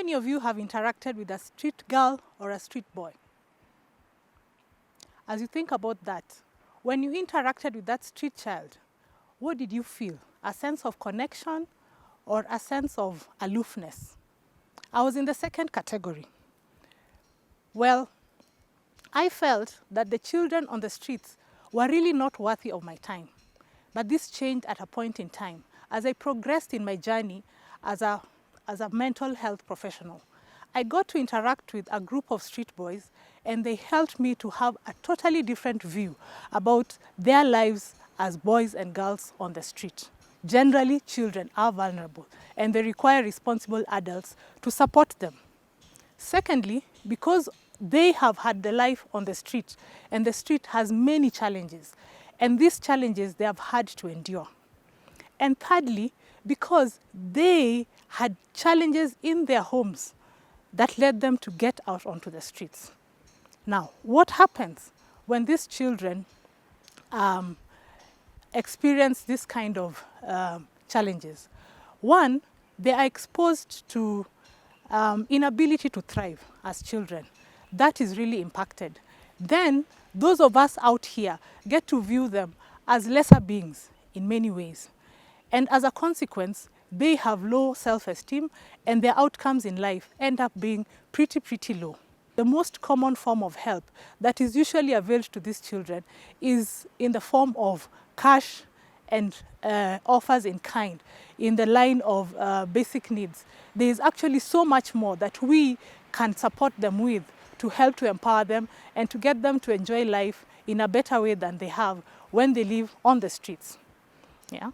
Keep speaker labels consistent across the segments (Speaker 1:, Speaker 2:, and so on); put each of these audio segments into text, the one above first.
Speaker 1: many of you have interacted with a street girl or a street boy? As you think about that, when you interacted with that street child, what did you feel? A sense of connection or a sense of aloofness? I was in the second category. Well, I felt that the children on the streets were really not worthy of my time. But this changed at a point in time as I progressed in my journey as a mental health professional. I got to interact with a group of street boys, and they helped me to have a totally different view about their lives as boys and girls on the street. Generally, children are vulnerable, and they require responsible adults to support them. Secondly, because they have had the life on the street, and the street has many challenges, and these challenges they have had to endure. And thirdly, because they had challenges in their homes that led them to get out onto the streets. Now, what happens when these children experience this kind of challenges? One, they are exposed to inability to thrive as children. That is really impacted. Then, those of us out here get to view them as lesser beings in many ways. And as a consequence, they have low self-esteem, and their outcomes in life end up being pretty low. The most common form of help that is usually availed to these children is in the form of cash and offers in kind, in the line of basic needs. There is actually so much more that we can support them with to help to empower them and to get them to enjoy life in a better way than they have when they live on the streets. Yeah?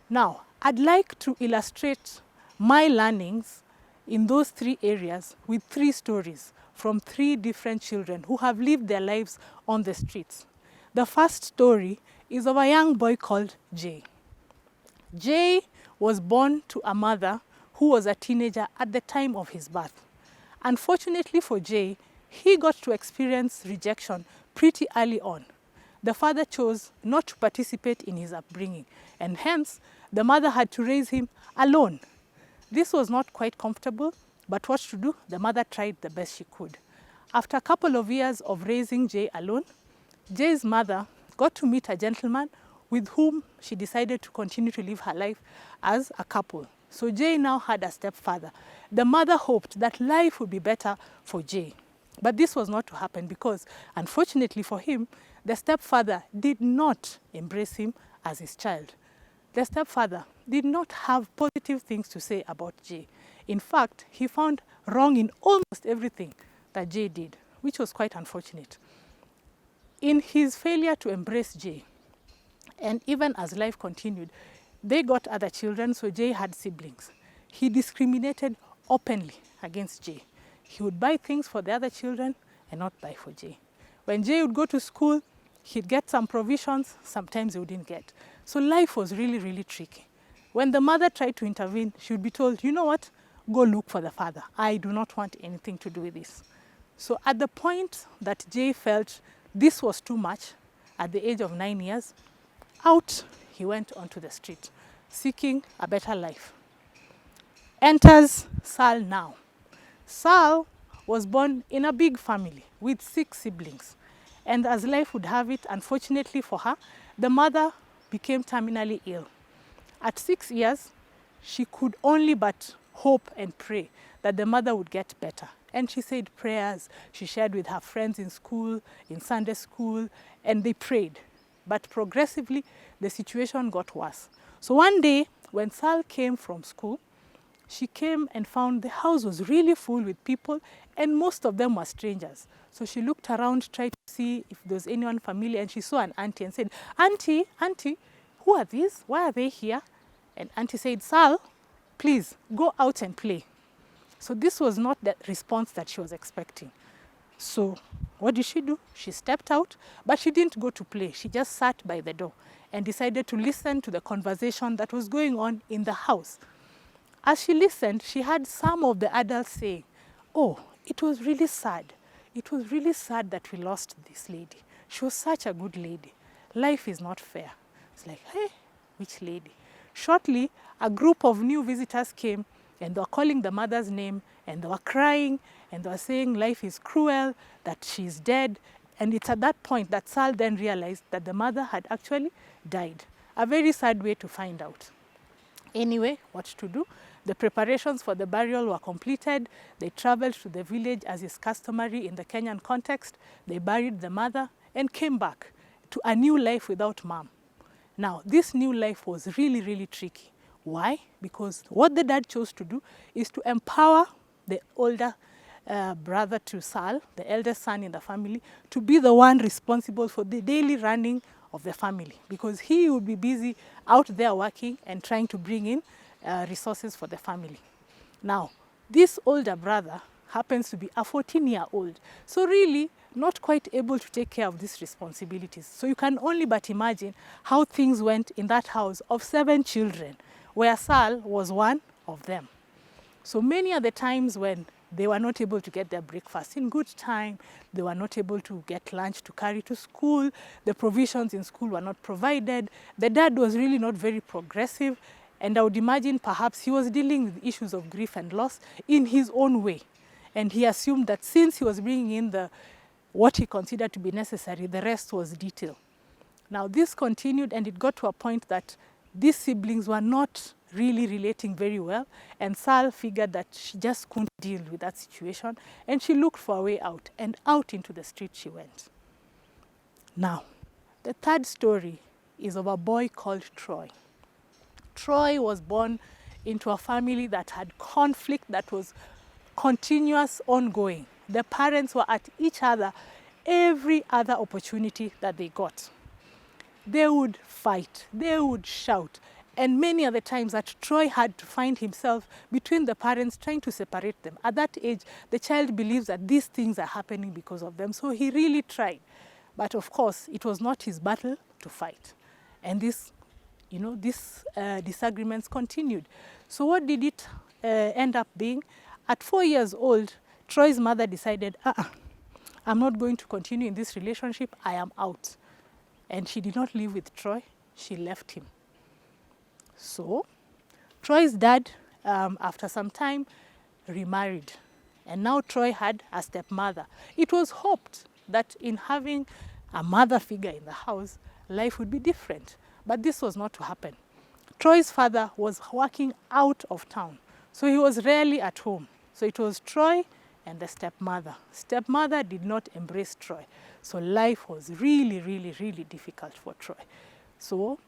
Speaker 1: Now, I'd like to illustrate my learnings in those three areas with three stories from three different children who have lived their lives on the streets. The first story is of a young boy called Jay. Jay was born to a mother who was a teenager at the time of his birth. Unfortunately for Jay, he got to experience rejection pretty early on. The father chose not to participate in his upbringing, and hence, the mother had to raise him alone. This was not quite comfortable, but what to do? The mother tried the best she could. After a couple of years of raising Jay alone, Jay's mother got to meet a gentleman with whom she decided to continue to live her life as a couple. So Jay now had a stepfather. The mother hoped that life would be better for Jay. But this was not to happen because, unfortunately for him, the stepfather did not embrace him as his child. The stepfather did not have positive things to say about Jay. In fact, he found wrong in almost everything that Jay did, which was quite unfortunate. In his failure to embrace Jay, and even as life continued, they got other children, so Jay had siblings. He discriminated openly against Jay. He would buy things for the other children and not buy for Jay. When Jay would go to school, he'd get some provisions, sometimes he wouldn't get. So life was really tricky. When the mother tried to intervene, she would be told, you know what, go look for the father. I do not want anything to do with this. So at the point that Jay felt this was too much, at the age of 9 years, out he went onto the street, seeking a better life. Enters Sal now. Sal was born in a big family with 6 siblings. And as life would have it, unfortunately for her, the mother became terminally ill. At 6 years, she could only but hope and pray that the mother would get better. And she said prayers. She shared with her friends in school, in Sunday school, and they prayed. But progressively, the situation got worse. So one day, when Sal came from school, she came and found the house was really full with people, and most of them were strangers. So she looked around, tried to see if there was anyone familiar, and she saw an auntie and said, Auntie, who are these? Why are they here? And auntie said, Sal, please, go out and play. So this was not the response that she was expecting. So what did she do? She stepped out, but she didn't go to play. She just sat by the door and decided to listen to the conversation that was going on in the house. As she listened, she heard some of the adults saying, oh, it was really sad. It was really sad that we lost this lady. She was such a good lady. Life is not fair. It's like, hey, which lady? Shortly, a group of new visitors came And they were calling the mother's name, and they were crying, and they were saying life is cruel, that she's dead. And it's at that point that Sal then realized that the mother had actually died. A very sad way to find out. Anyway, what to do? The preparations for the burial were completed. They traveled to the village as is customary in the Kenyan context. They buried the mother and came back to a new life without mom. Now, this new life was really, really tricky. Why? Because what the dad chose to do is to empower the older brother to Sal, the eldest son in the family, to be the one responsible for the daily running of the family, because he would be busy out there working and trying to bring in resources for the family. Now, this older brother happens to be a 14-year-old, so really not quite able to take care of these responsibilities. So you can only but imagine how things went in that house of 7 children, where Sal was one of them. So many are the times when they were not able to get their breakfast in good time, they were not able to get lunch to carry to school, the provisions in school were not provided, the dad was really not very progressive, and I would imagine perhaps he was dealing with issues of grief and loss in his own way. And he assumed that since he was bringing in what he considered to be necessary, the rest was detail. Now this continued, and it got to a point that these siblings were not really relating very well, and Sal figured that she just couldn't deal with that situation, and she looked for a way out, and out into the street she went. Now, the third story is of a boy called Troy. Troy was born into a family that had conflict that was continuous, ongoing. The parents were at each other every other opportunity that they got. They would fight, they would shout, and many of the times that Troy had to find himself between the parents trying to separate them. At that age, the child believes that these things are happening because of them, so he really tried. But of course, it was not his battle to fight. And these disagreements continued. So what did it end up being? At 4 years old, Troy's mother decided, I'm not going to continue in this relationship, I am out. And she did not live with Troy, she left him. So Troy's dad, after some time, remarried. And now Troy had a stepmother. It was hoped that in having a mother figure in the house, life would be different. But this was not to happen. Troy's father was working out of town, so he was rarely at home. So it was Troy and the stepmother. Stepmother did not embrace Troy. So life was really, really, really difficult for Troy. So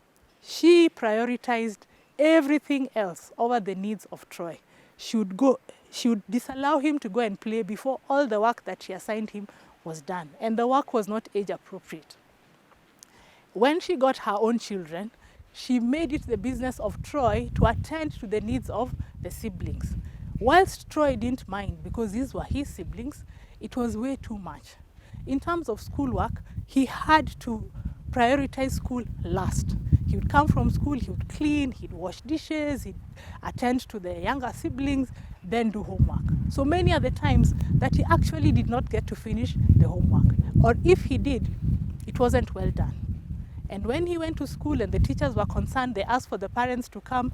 Speaker 1: she prioritized everything else over the needs of Troy. She would disallow him to go and play before all the work that she assigned him was done. And the work was not age appropriate. When she got her own children, she made it the business of Troy to attend to the needs of the siblings. Whilst Troy didn't mind because these were his siblings, it was way too much. In terms of schoolwork, he had to prioritize school last. He would come from school, he would clean, he'd wash dishes, he'd attend to the younger siblings, then do homework. So many are the times that he actually did not get to finish the homework. Or if he did, it wasn't well done. And when he went to school and the teachers were concerned, they asked for the parents to come.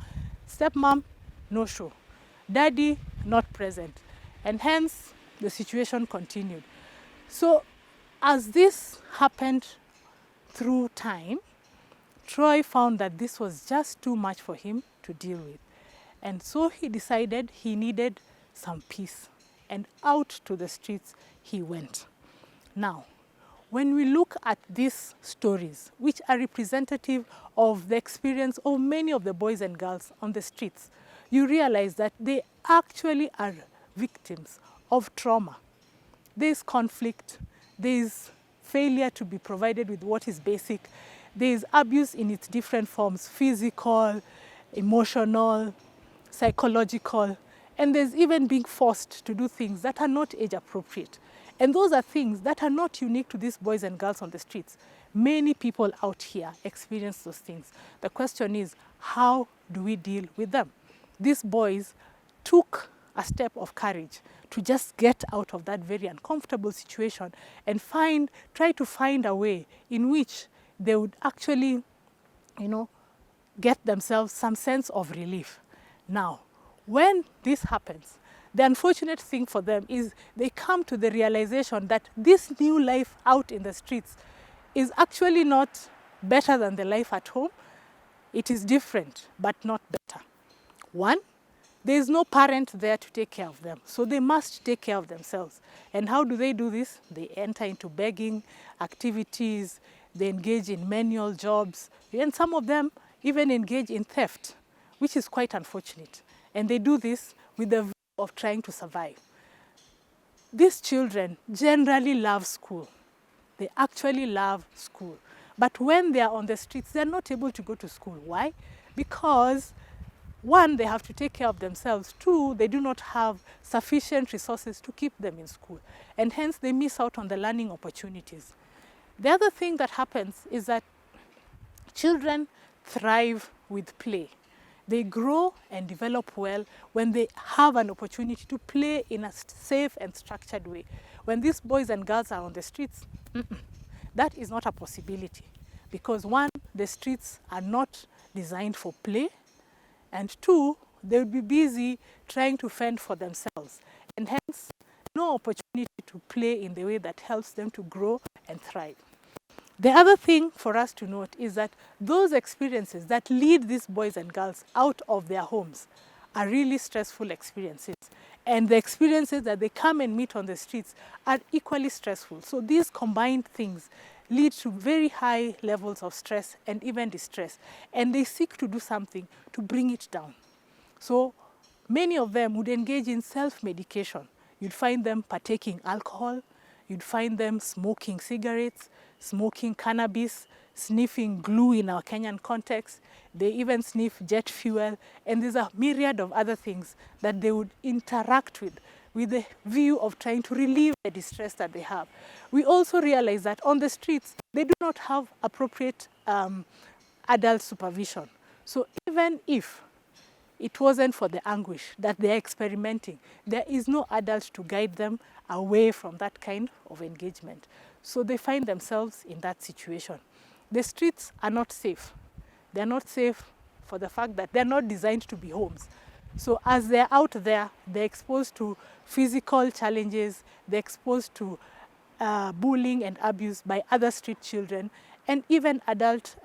Speaker 1: Stepmom, no show. Daddy, not present. And hence, the situation continued. So as this happened through time, Troy found that this was just too much for him to deal with. And so he decided he needed some peace. And out to the streets he went. Now, when we look at these stories, which are representative of the experience of many of the boys and girls on the streets, you realize that they actually are victims of trauma. There's conflict, there's failure to be provided with what is basic, there's abuse in its different forms, physical, emotional, psychological, and there's even being forced to do things that are not age appropriate. And those are things that are not unique to these boys and girls on the streets. Many people out here experience those things. The question is, how do we deal with them? These boys took a step of courage to just get out of that very uncomfortable situation and try to find a way in which they would actually, get themselves some sense of relief. Now, When this happens, the unfortunate thing for them is they come to the realization that this new life out in the streets is actually not better than the life at home. It is different, but not better. One, there is no parent there to take care of them, so they must take care of themselves. And how do they do this? They enter into begging activities, they engage in manual jobs, and some of them even engage in theft, which is quite unfortunate. And they do this with the view of trying to survive. These children generally love school. They actually love school. But when they are on the streets, they're not able to go to school. Why? Because one, they have to take care of themselves. Two, they do not have sufficient resources to keep them in school. And hence, they miss out on the learning opportunities. The other thing that happens is that children thrive with play. They grow and develop well when they have an opportunity to play in a safe and structured way. When these boys and girls are on the streets, that is not a possibility. Because one, the streets are not designed for play. And two, they will be busy trying to fend for themselves. And hence, no opportunity to play in the way that helps them to grow and thrive. The other thing for us to note is that those experiences that lead these boys and girls out of their homes are really stressful experiences. And the experiences that they come and meet on the streets are equally stressful. So these combined things lead to very high levels of stress and even distress. And they seek to do something to bring it down. So many of them would engage in self-medication. You'd find them partaking alcohol. You'd find them smoking cigarettes, smoking cannabis, sniffing glue in our Kenyan context. They even sniff jet fuel. And there's a myriad of other things that they would interact with the view of trying to relieve the distress that they have. We also realize that on the streets, they do not have appropriate adult supervision. So even if it wasn't for the anguish that they're experimenting, there is no adult to guide them away from that kind of engagement. So they find themselves in that situation. The streets are not safe. They're not safe for the fact that they're not designed to be homes. So as they're out there, they're exposed to physical challenges, they're exposed to bullying and abuse by other street children, and even adult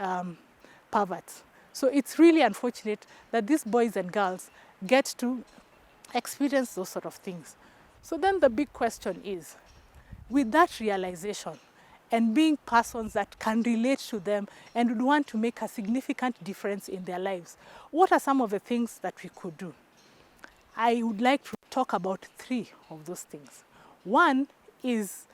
Speaker 1: perverts. So it's really unfortunate that these boys and girls get to experience those sort of things. So then the big question is, with that realization and being persons that can relate to them and would want to make a significant difference in their lives, what are some of the things that we could do? I would like to talk about 3 of those things. One is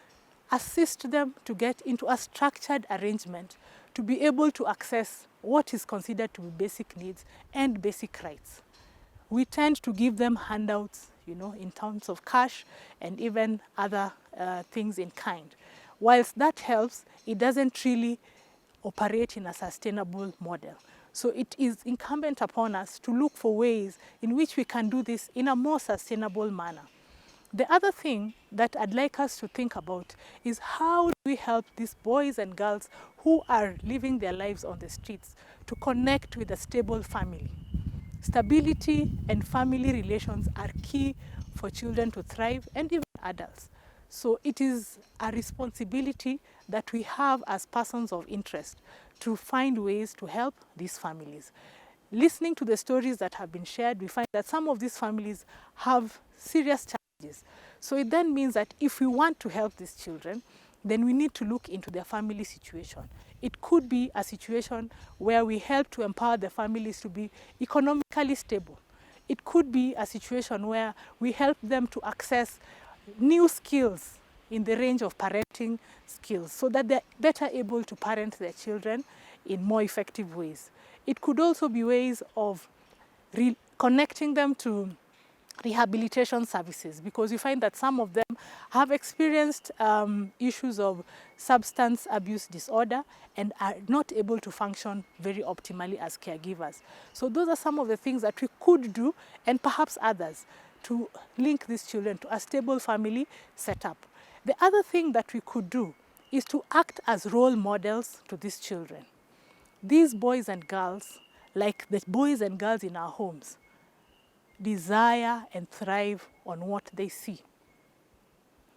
Speaker 1: assist them to get into a structured arrangement to be able to access what is considered to be basic needs and basic rights. We tend to give them handouts, in terms of cash and even other things in kind. Whilst that helps, it doesn't really operate in a sustainable model. So it is incumbent upon us to look for ways in which we can do this in a more sustainable manner. The other thing that I'd like us to think about is how do we help these boys and girls who are living their lives on the streets to connect with a stable family. Stability and family relations are key for children to thrive and even adults. So it is a responsibility that we have as persons of interest to find ways to help these families. Listening to the stories that have been shared, we find that some of these families have serious challenges. So it then means that if we want to help these children, then we need to look into their family situation. It could be a situation where we help to empower the families to be economically stable. It could be a situation where we help them to access new skills in the range of parenting skills so that they're better able to parent their children in more effective ways. It could also be ways of connecting them to rehabilitation services, because we find that some of them have experienced issues of substance abuse disorder and are not able to function very optimally as caregivers. So those are some of the things that we could do, and perhaps others, to link these children to a stable family setup. The other thing that we could do is to act as role models to these children. These boys and girls, like the boys and girls in our homes, desire and thrive on what they see.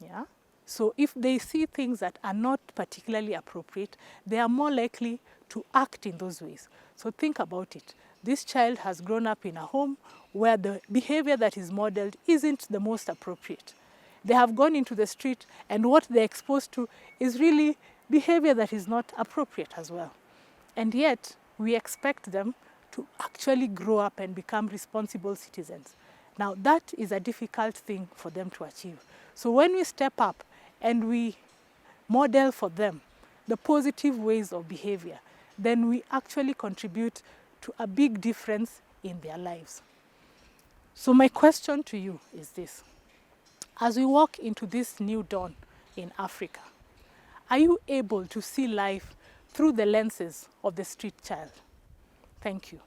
Speaker 1: Yeah? So if they see things that are not particularly appropriate, they are more likely to act in those ways. So think about it. This child has grown up in a home where the behavior that is modeled isn't the most appropriate. They have gone into the street, and what they're exposed to is really behavior that is not appropriate as well. And yet, we expect them to actually grow up and become responsible citizens. Now, that is a difficult thing for them to achieve. So when we step up and we model for them the positive ways of behavior, then we actually contribute to a big difference in their lives. So my question to you is this. As we walk into this new dawn in Africa, are you able to see life through the lenses of the street child? Thank you.